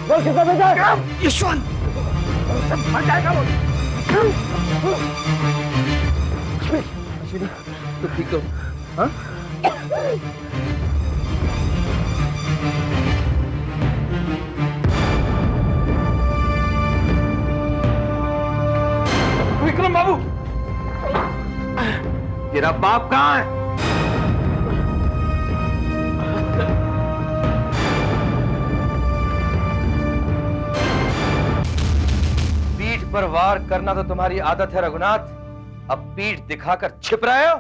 बोल कितना भेजा? यशवंत मर जाएगा वो। अश्विनी तो ठीक हो? हाँ? विक्रम बाबू, तेरा बाप कहाँ है? पीठ पर वार करना तो तुम्हारी आदत है रघुनाथ, अब पीठ दिखाकर छिप रहे हो।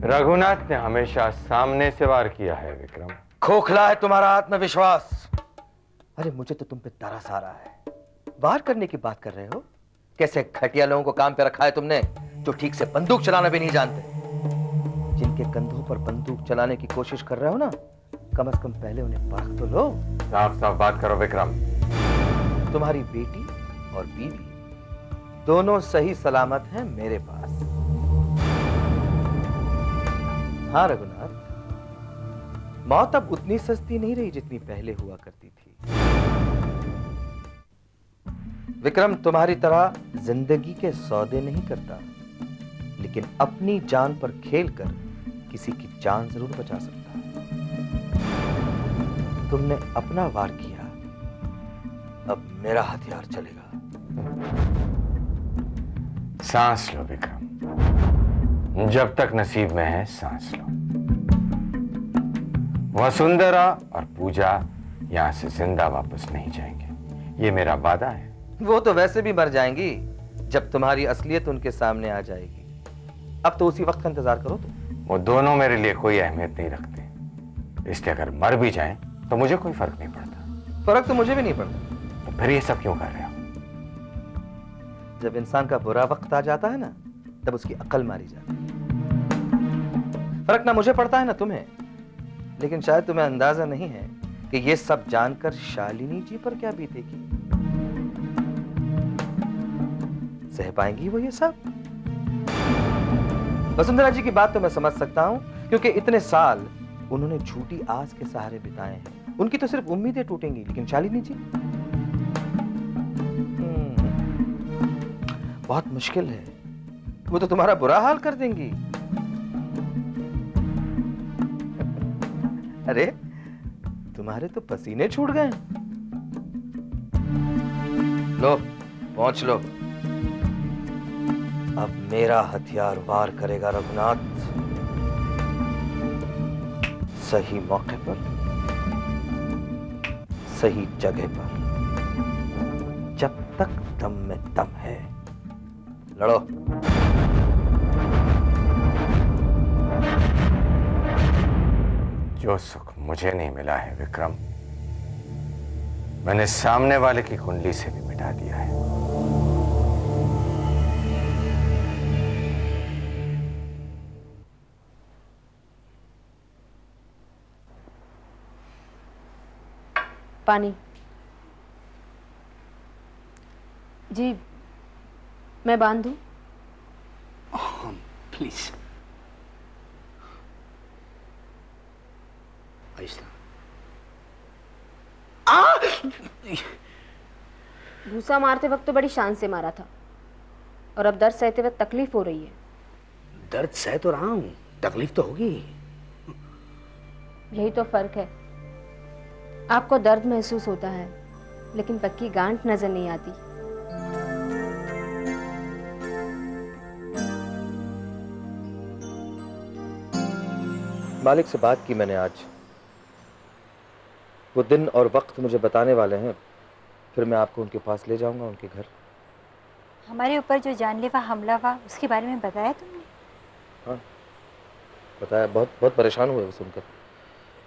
रघुनाथ ने हमेशा सामने से वार किया है विक्रम। खोखला है तुम्हारा आत्मविश्वास। अरे मुझे तो तुम पे तरस आ रहा है। वार करने की बात कर रहे हो? कैसे घटिया लोगों को काम पे रखा है तुमने, जो ठीक से बंदूक चलाना भी नहीं जानते। जिनके कंधों पर बंदूक चलाने की कोशिश कर रहे हो ना, कम से कम पहले उन्हें परख तो लो। साफ साफ बात करो विक्रम। तुम्हारी बेटी और बीवी दोनों सही सलामत हैं मेरे पास। हाँ रघुनाथ, मौत अब उतनी सस्ती नहीं रही जितनी पहले हुआ करती थी। विक्रम तुम्हारी तरह जिंदगी के सौदे नहीं करता, लेकिन अपनी जान पर खेलकर किसी की जान जरूर बचा सकता है। तुमने अपना वार किया, अब मेरा हथियार चलेगा। सांस लो विक्रम, जब तक नसीब में है सांस लो। वसुंधरा और पूजा यहां से जिंदा वापस नहीं जाएंगे, ये मेरा वादा है। वो तो वैसे भी मर जाएंगी जब तुम्हारी असलियत उनके सामने आ जाएगी। अब तो उसी वक्त का इंतजार करो तुम। वो दोनों मेरे लिए कोई अहमियत नहीं रखते, इसलिए अगर मर भी जाएं तो मुझे कोई फर्क नहीं पड़ता। फर्क तो मुझे भी नहीं पड़ता। तो फिर ये सब क्यों कर रहे हो? जब इंसान का बुरा वक्त आ जाता है ना, तब उसकी अकल मारी जाती है। फर्क ना मुझे पड़ता है ना तुम्हें, लेकिन शायद तुम्हें अंदाजा नहीं है कि ये सब जानकर शालिनी जी पर क्या बीतेगी। सह पाएंगी वो ये सब? वसुंधरा जी की बात तो मैं समझ सकता हूं, क्योंकि इतने साल उन्होंने झूठी आस के सहारे बिताए हैं। उनकी तो सिर्फ उम्मीदें टूटेंगी, लेकिन शालिनी जी बहुत मुश्किल है। वो तो तुम्हारा बुरा हाल कर देंगी। अरे तुम्हारे तो पसीने छूट गए। लो पहुंच लो। अब मेरा हथियार वार करेगा रघुनाथ, सही मौके पर, सही जगह पर, जब तक दम में दम है। लड़ो। जो सुख मुझे नहीं मिला है विक्रम, मैंने सामने वाले की कुंडली से भी मिटा दिया है। पानी। जी मैं बांध दूं? प्लीज। आहिस्ता। घूसा मारते वक्त तो बड़ी शान से मारा था, और अब दर्द सहते वक्त तकलीफ हो रही है। दर्द सह तो रहा हूं, तकलीफ तो होगी। यही तो फर्क है। आपको दर्द महसूस होता है, लेकिन पक्की गांठ नजर नहीं आती। मालिक से बात की मैंने आज। वो दिन और वक्त मुझे बताने वाले हैं, फिर मैं आपको उनके पास ले जाऊंगा, उनके घर। हमारे ऊपर जो जानलेवा हमला हुआ उसके बारे में बताया तुमने? हाँ बताया। बहुत बहुत परेशान हुए वो सुनकर।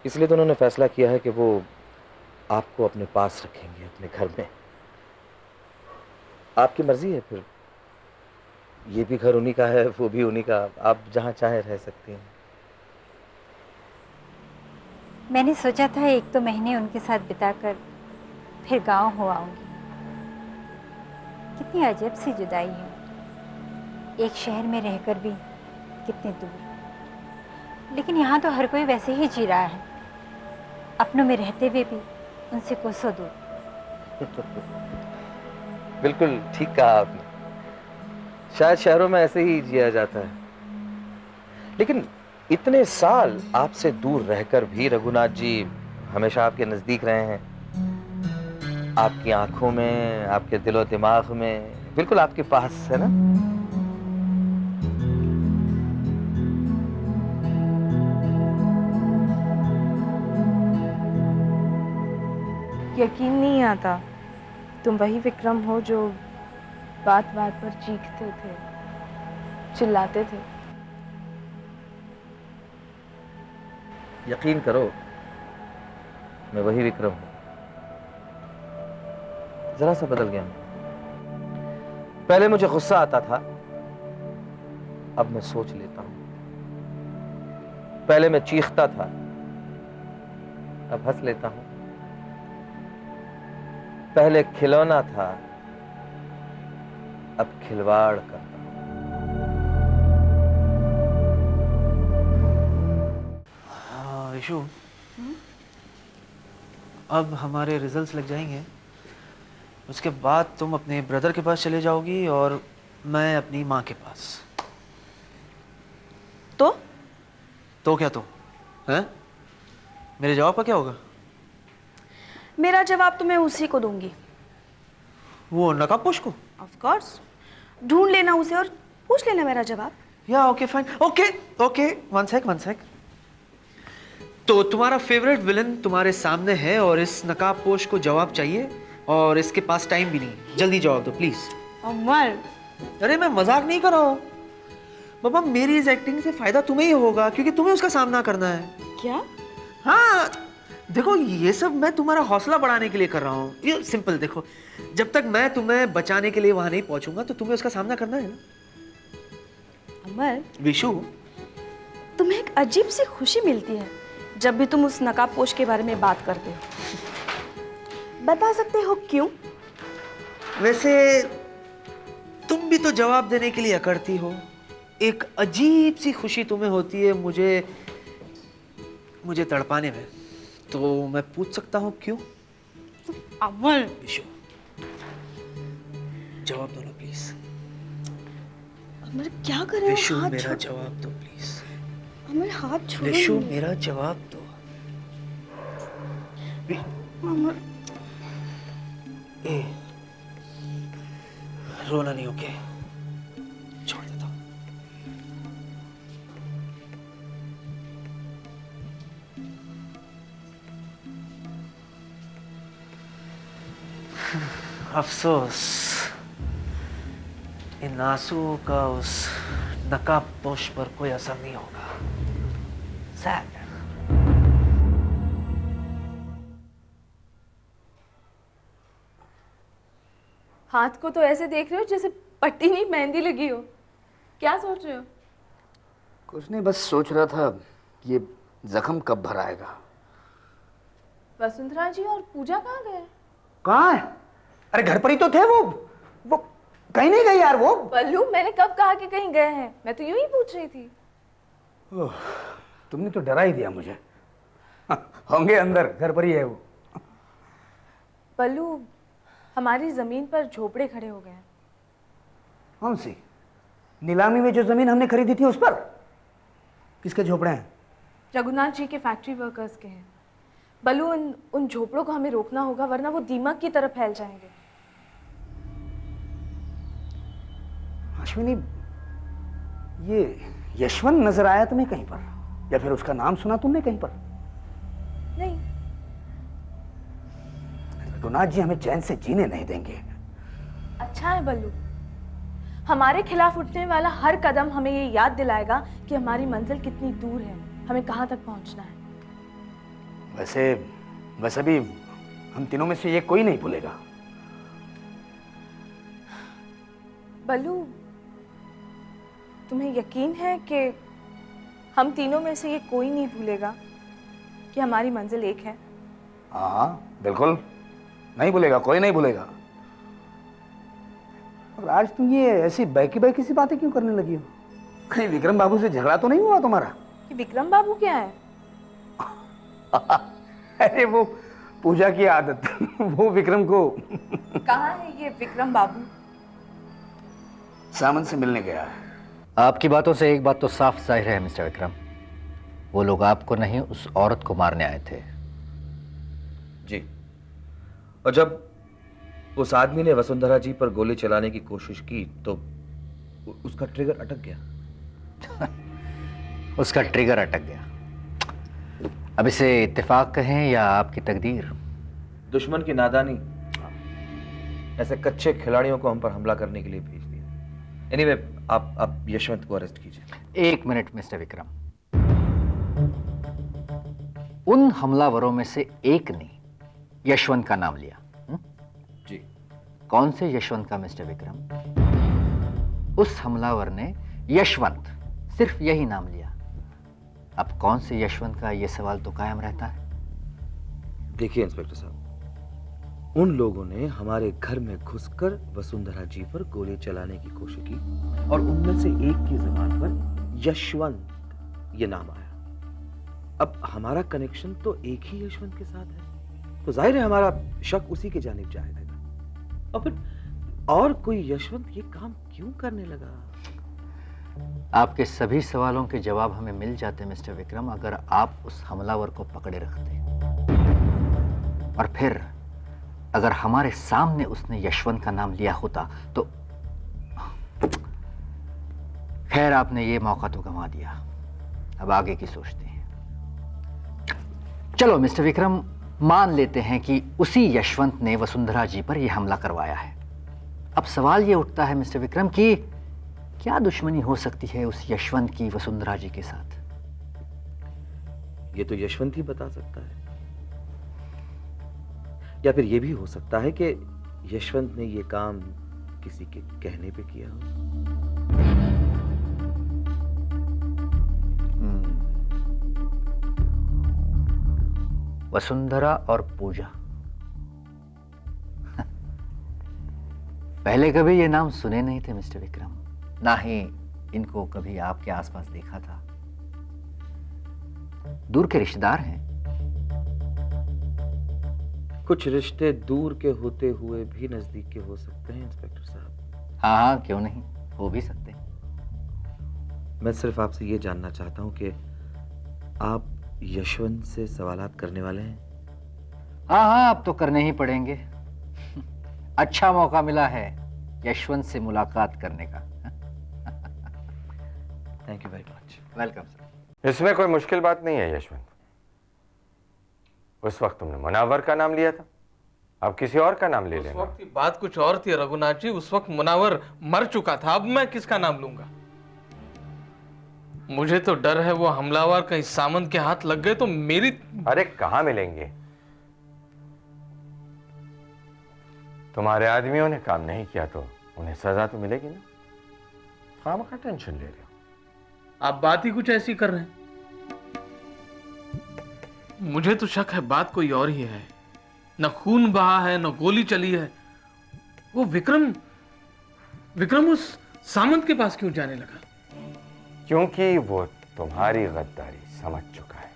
इसलिए तो उन्होंने फैसला किया है कि वो आपको अपने पास रखेंगे, अपने घर में। आपकी मर्जी है, फिर ये भी घर उन्हीं का है, वो भी उन्हीं का। आप जहाँ चाहे रह सकती हैं। मैंने सोचा था 1-2 महीने उनके साथ बिताकर फिर गांव हो आऊंगी। कितनी अजब सी जुदाई है। एक शहर में रहकर भी कितने दूर। लेकिन यहाँ तो हर कोई वैसे ही जी रहा है, अपनों में रहते हुए भी उनसे कोसों दूर। बिल्कुल ठीक कहा आपने, शायद शहरों में ऐसे ही जिया जाता है। लेकिन इतने साल आपसे दूर रहकर भी रघुनाथ जी हमेशा आपके नजदीक रहे हैं, आपकी आंखों में, आपके दिलो दिमाग में, बिल्कुल आपके पास है ना। यकीन नहीं आता तुम वही विक्रम हो जो बात बात पर चीखते थे, चिल्लाते थे। यकीन करो, मैं वही विक्रम हूं, जरा सा बदल गया हूं। पहले मुझे गुस्सा आता था, अब मैं सोच लेता हूं। पहले मैं चीखता था, अब हंस लेता हूं। पहले खिलौना था, अब खिलवाड़ करता हूं। हाँ विशु, अब हमारे रिजल्ट्स लग जाएंगे, उसके बाद तुम अपने ब्रदर के पास चले जाओगी और मैं अपनी माँ के पास। तो क्या तो हैं? मेरे जवाब का क्या होगा? मेरा जवाब तो मैं उसी को दूंगी। वो नकाबपोश को? ऑफ कोर्स, ढूंढ लेना उसे और पूछ लेना मेरा जवाब। या okay fine, okay okay, one sec. तो तुम्हारा फेवरेट विलन तुम्हारे सामने है और इस नकाबपोश को जवाब चाहिए और इसके पास टाइम भी नहीं, जल्दी जवाब दो प्लीज। अमर, अरे मैं मजाक नहीं कर रहा हूँ बाबा, मेरी इस एक्टिंग से फायदा तुम्हें ही होगा क्योंकि तुम्हें उसका सामना करना है। क्या? हाँ देखो, ये सब मैं तुम्हारा हौसला बढ़ाने के लिए कर रहा हूँ। ये सिंपल देखो, जब तक मैं तुम्हें बचाने के लिए वहां नहीं पहुंचूंगा तो तुम्हें उसका सामना करना है ना। अमर, विशु, तुम्हें एक अजीब सी खुशी मिलती है जब भी तुम उस नकाबपोश के बारे में बात करते हो। बता सकते हो क्यों? वैसे तुम भी तो जवाब देने के लिए अकड़ती हो। एक अजीब सी खुशी तुम्हें होती है मुझे तड़पाने में। तो मैं पूछ सकता हूँ क्यों? अमर, विशु, जवाब दो ना प्लीज। अमर क्या कर रहे हो? विशु हाथ मेरा छोड़। जवाब दो प्लीज। अमर हाथ छोड़ो। विशु मेरा जवाब दो। अमर, ए, रोना नहीं, ओके? छोड़ देता हूं। अफसोस, इन आंसुओं का उस नकाबपोश पर कोई असर नहीं होगा। सैड। हाथ को तो ऐसे देख रहे हो जैसे पट्टी नहीं मेहंदी लगी हो। क्या सोच रहे हो? कुछ नहीं, बस सोच रहा था ये जख्म कब भराएगा। वसुंधरा जी और पूजा कहाँ गए? कहाँ है? अरे घर पर ही तो थे वो कहीं नहीं गई यार वो। बल्लू, मैंने कब कहा कि कहीं गए हैं? मैं तो यूं ही पूछ रही थी। तुमने तो डरा ही दिया मुझे। होंगे अंदर, घर पर ही है वो। बल्लू, हमारी जमीन पर झोपड़े खड़े हो गए हैं। कौन सी? नीलामी में जो जमीन हमने खरीदी थी उस पर? किसके झोपड़े हैं? रघुनाथ जी के फैक्ट्री वर्कर्स के हैं। बल्लू, उन झोपड़ों को हमें रोकना होगा, वरना वो दीमक की तरफ फैल जाएंगे। अश्विनी, ये यशवंत नजर आया तुम्हें कहीं पर, या फिर उसका नाम सुना तुमने कहीं पर? नहीं। रघुनाथ जी हमें चैन से जीने नहीं देंगे। अच्छा है बल्लू, हमारे खिलाफ उठने वाला हर कदम हमें ये याद दिलाएगा कि हमारी मंजिल कितनी दूर है, हमें कहाँ तक पहुँचना है। वैसे भी हम तीनों में से ये कोई नहीं भूलेगा। बल्लू, तुम्हें यकीन है कि हम तीनों में से ये कोई नहीं भूलेगा कि हमारी मंजिल एक है? हाँ बिल्कुल, नहीं भूलेगा, कोई नहीं भूलेगा। और आज तुम ये ऐसी बैकी सी बातें क्यों करने लगी हो? कहीं विक्रम बाबू से झगड़ा तो नहीं हुआ तुम्हारा? कि विक्रम बाबू क्या है? अरे वो पूजा की आदत वो विक्रम को कहाँ है ये विक्रम बाबू? सामन से मिलने गया है। आपकी बातों से एक बात तो साफ जाहिर है मिस्टर विक्रम, वो लोग आपको नहीं उस औरत को मारने आए थे। जी, और जब उस आदमी ने वसुंधरा जी पर गोली चलाने की कोशिश की तो उसका ट्रिगर अटक गया। उसका ट्रिगर अटक गया। अब इसे इत्तेफाक कहें या आपकी तकदीर? दुश्मन की नादानी ऐसे कच्चे खिलाड़ियों को हम पर हमला करने के लिए भेज दिया। एनीवे, आप यशवंत को अरेस्ट कीजिए। एक मिनट मिस्टर विक्रम, उन हमलावरों में से एक ने यशवंत का नाम लिया। जी। कौन से यशवंत का मिस्टर विक्रम? उस हमलावर ने यशवंत, सिर्फ यही नाम लिया। अब कौन से यशवंत का यह सवाल तो कायम रहता है। देखिए इंस्पेक्टर साहब, उन लोगों ने हमारे घर में घुसकर वसुंधरा जी पर गोली चलाने की कोशिश की और उनमें से एक की जुबान पर यशवंत ये नाम आया। अब हमारा कनेक्शन तो एक ही यशवंत के साथ है, तो जाहिर है हमारा शक उसी की जानिब जाएगा। और फिर और कोई यशवंत ये काम क्यों करने लगा? आपके सभी सवालों के जवाब हमें मिल जाते मिस्टर विक्रम अगर आप उस हमलावर को पकड़े रखते, और फिर अगर हमारे सामने उसने यशवंत का नाम लिया होता तो। खैर, आपने ये मौका तो गंवा दिया, अब आगे की सोचते हैं। चलो मिस्टर विक्रम, मान लेते हैं कि उसी यशवंत ने वसुंधरा जी पर यह हमला करवाया है। अब सवाल यह उठता है मिस्टर विक्रम कि क्या दुश्मनी हो सकती है उस यशवंत की वसुंधरा जी के साथ? ये तो यशवंत ही बता सकता है, या फिर यह भी हो सकता है कि यशवंत ने यह काम किसी के कहने पे किया हो। वसुंधरा और पूजा, पहले कभी ये नाम सुने नहीं थे मिस्टर विक्रम, ना ही इनको कभी आपके आसपास देखा था। दूर के रिश्तेदार हैं। कुछ रिश्ते दूर के होते हुए भी नजदीक के हो सकते हैं इंस्पेक्टर साहब। हाँ हाँ, क्यों नहीं, हो भी सकते हैं। मैं सिर्फ आपसे ये जानना चाहता हूं कि आप यशवंत से सवालात करने वाले हैं? हाँ हाँ, अब तो करने ही पड़ेंगे। अच्छा मौका मिला है यशवंत से मुलाकात करने का। Thank you very much. Welcome sir. इसमें कोई मुश्किल बात नहीं है यशवंत। उस वक्त तुमने मुनावर का नाम लिया था, अब किसी और का नाम ले लेना। उस वक्त की बात कुछ और थी रघुनाथ जी, उस वक्त मुनावर मर चुका था, अब मैं किसका नाम लूंगा? मुझे तो डर है वो हमलावर कहीं सामंत के हाथ लग गए तो मेरी। अरे कहां मिलेंगे? तुम्हारे आदमियों ने काम नहीं किया तो उन्हें सजा तो मिलेगी ना। खामखा टेंशन ले रहे हो। आप बात ही कुछ ऐसी कर रहे हैं। मुझे तो शक है बात कोई और ही है। न खून बहा है, न गोली चली है। वो विक्रम उस सामंत के पास क्यों जाने लगा? क्योंकि वो तुम्हारी गद्दारी समझ चुका है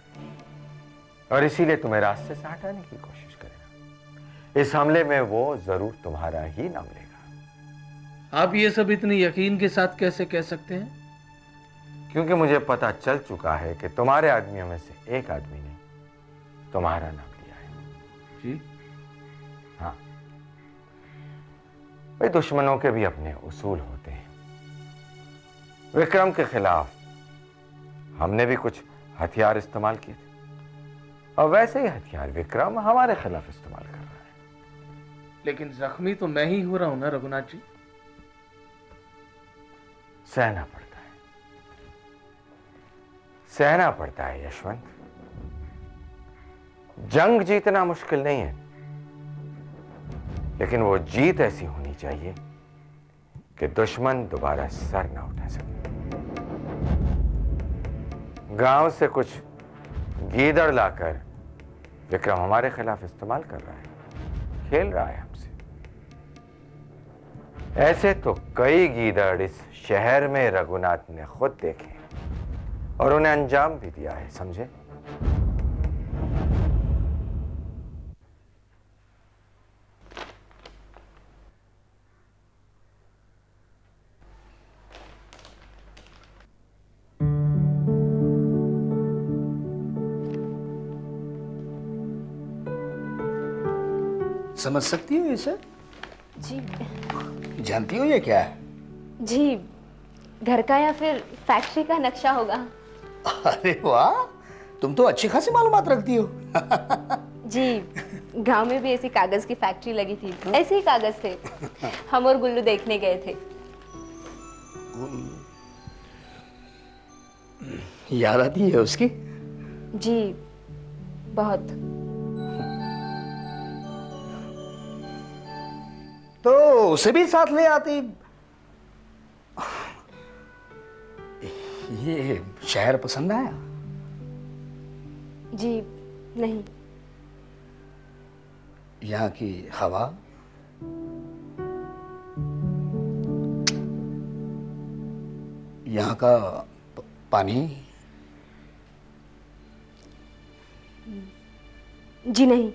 और इसीलिए तुम्हें रास्ते से हटाने की कोशिश करेगा। इस हमले में वो जरूर तुम्हारा ही नाम लेगा। आप ये सब इतने यकीन के साथ कैसे कह सकते हैं? क्योंकि मुझे पता चल चुका है कि तुम्हारे आदमियों में से एक आदमी ने तुम्हारा नाम लिया है। जी हाँ, भाई दुश्मनों के भी अपने उसूल होते हैं। विक्रम के खिलाफ हमने भी कुछ हथियार इस्तेमाल किए थे और वैसे ही हथियार विक्रम हमारे खिलाफ इस्तेमाल कर रहा है। लेकिन जख्मी तो मैं ही हो रहा हूं ना रघुनाथ जी। सहना पड़ता है, सहना पड़ता है यशवंत। जंग जीतना मुश्किल नहीं है, लेकिन वो जीत ऐसी होनी चाहिए कि दुश्मन दोबारा सर ना उठा सके। गांव से कुछ गीदड़ लाकर विक्रम हमारे खिलाफ इस्तेमाल कर रहा है, खेल रहा है हमसे। ऐसे तो कई गीदड़ इस शहर में रघुनाथ ने खुद देखे और उन्हें अंजाम भी दिया है, समझे? समझ सकती हो इसे? जी जानती हो ये क्या है? जी, घर का या फिर फैक्ट्री का नक्शा होगा। अरे वाह, तुम तो अच्छी खासी मालूमात रखती हो। जी, गांव में भी ऐसी कागज की फैक्ट्री लगी थी, ऐसे ही कागज थे। हम और गुल्लू देखने गए थे। याद आती है उसकी? जी, बहुत। तो उसे भी साथ ले आती। ये शहर पसंद आया? जी नहीं। यहाँ की हवा, यहाँ का पानी? जी नहीं।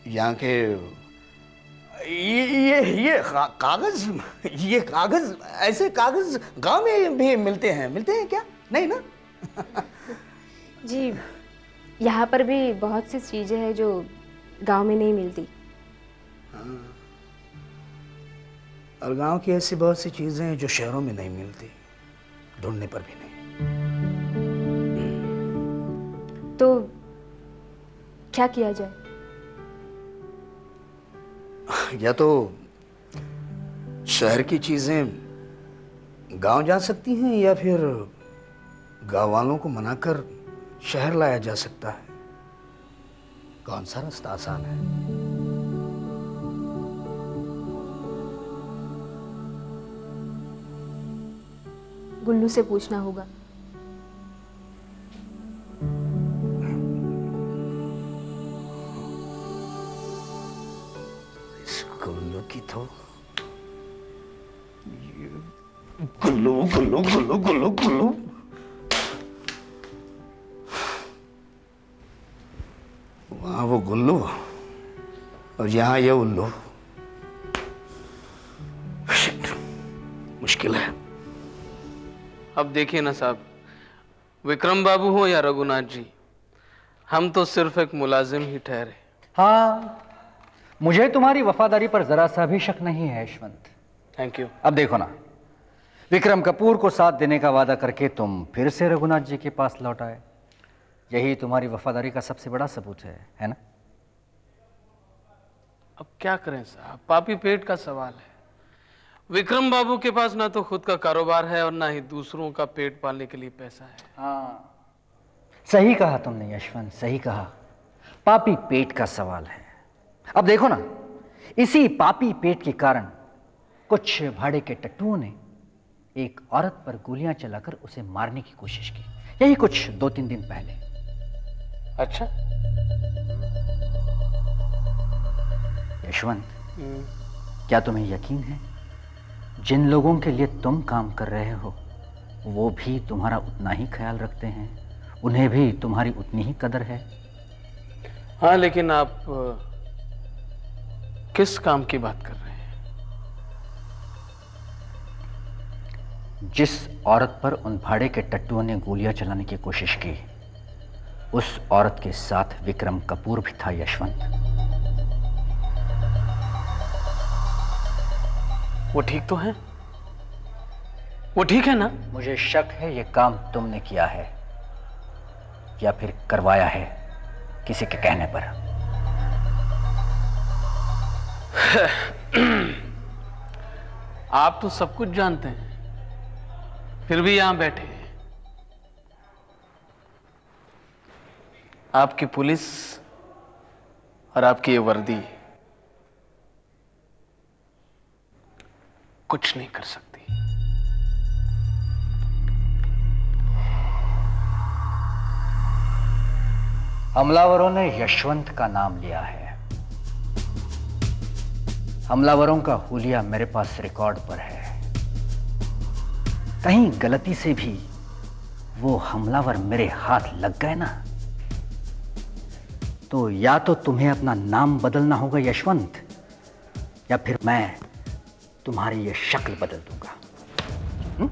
यहाँ के कागज, ये कागज, ऐसे कागज गांव में भी मिलते हैं क्या? नहीं ना? जी, यहाँ पर भी बहुत सी चीजें हैं जो गांव में नहीं मिलती। और गांव की ऐसी बहुत सी चीजें हैं जो शहरों में नहीं मिलती, ढूंढने पर भी नहीं। तो क्या किया जाए? या तो शहर की चीजें गांव जा सकती हैं, या फिर गांव वालों को मनाकर शहर लाया जा सकता है। कौन सा रास्ता आसान है? गुल्लू से पूछना होगा। गुल्लू की तो गुल्लू गुल्लू गुल्लू गुल्लू गुल्लू। वहां वो गुल्लू और यहाँ ये उल्लू। शिट, मुश्किल है। अब देखिए ना साहब, विक्रम बाबू हो या रघुनाथ जी, हम तो सिर्फ एक मुलाजिम ही ठहरे। हाँ, मुझे तुम्हारी वफादारी पर जरा सा भी शक नहीं है यशवंत। Thank you. अब देखो ना, विक्रम कपूर को साथ देने का वादा करके तुम फिर से रघुनाथ जी के पास लौट आए। यही तुम्हारी वफादारी का सबसे बड़ा सबूत है ना? अब क्या करें साहब, पापी पेट का सवाल है। विक्रम बाबू के पास ना तो खुद का कारोबार है और ना ही दूसरों का पेट पालने के लिए पैसा है। हाँ, सही कहा तुमने यशवंत, सही कहा। पापी पेट का सवाल है। अब देखो ना, इसी पापी पेट के कारण कुछ भाड़े के टट्टुओं ने एक औरत पर गोलियां चलाकर उसे मारने की कोशिश की। यही कुछ 2-3 दिन पहले। अच्छा यशवंत, क्या तुम्हें यकीन है जिन लोगों के लिए तुम काम कर रहे हो वो भी तुम्हारा उतना ही ख्याल रखते हैं, उन्हें भी तुम्हारी उतनी ही कदर है? हाँ, लेकिन आप किस काम की बात कर रहे हैं? जिस औरत पर उन भाड़े के टट्टुओं ने गोलियां चलाने की कोशिश की, उस औरत के साथ विक्रम कपूर भी था यशवंत। वो ठीक तो है? वो ठीक है ना? मुझे शक है ये काम तुमने किया है या फिर करवाया है किसी के कहने पर। आप तो सब कुछ जानते हैं, फिर भी यहां बैठे हैं। आपकी पुलिस और आपकी ये वर्दी कुछ नहीं कर सकती। हमलावरों ने यशवंत का नाम लिया है। हमलावरों का हुलिया मेरे पास रिकॉर्ड पर है। कहीं गलती से भी वो हमलावर मेरे हाथ लग गए ना, तो या तो तुम्हें अपना नाम बदलना होगा यशवंत, या फिर मैं तुम्हारी ये शक्ल बदल दूंगा। हुँ?